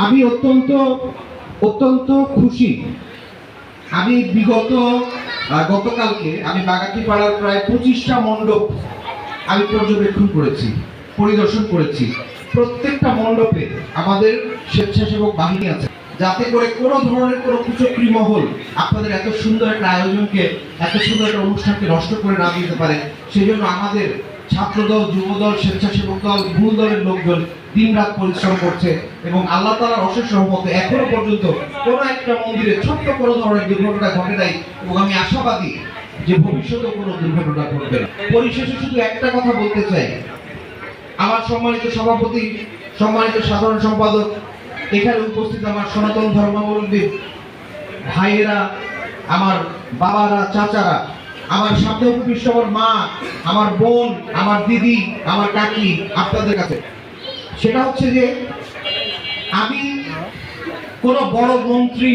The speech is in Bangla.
আমি অত্যন্ত অত্যন্ত খুশি। আমি গতকালকে আমি বাগাতিপাড়ার প্রায় 25টা মণ্ডপ আমি পর্যবেক্ষণ করেছি, পরিদর্শন করেছি। প্রত্যেকটা মণ্ডপে আমাদের স্বেচ্ছাসেবক বাহিনী আছে, যাতে করে কোনো ধরনের কোনো কুচক্রী মহল আপনাদের এত সুন্দর একটা আয়োজনকে, এত সুন্দর একটা অনুষ্ঠানকে নষ্ট করে না দিতে পারে। সেই জন্য আমাদের ছাত্রদল, যুবদল, স্বেচ্ছাসেবক দল, মূল দলের লোকজন দিনরাত পরিশ্রম করছে এবং আল্লাহ তাআলার অশেষ রহমতে এখনো পর্যন্ত কোনো একটা মন্দিরে ছোট্ট কোনো ধরনের দুর্ঘটনা ঘটে নাই এবং আমি আশাবাদী যে ভবিষ্যতেও কোনো দুর্ঘটনা ঘটবে না। পরিশেষে শুধু একটা কথা বলতে চাই, আমার সম্মানিত সভাপতি, সম্মানিত সাধারণ সম্পাদক, এখানে উপস্থিত আমার সনাতন ধর্মাবলম্বী ভাইয়েরা, আমার বাবারা, চাচারা, আমার সামনে উপবিষ্ট আমার মা, আমার বোন, আমার দিদি, আমার কাকি, আপনাদের কাছে সেটা হচ্ছে যে আমি কোনো বড় মন্ত্রী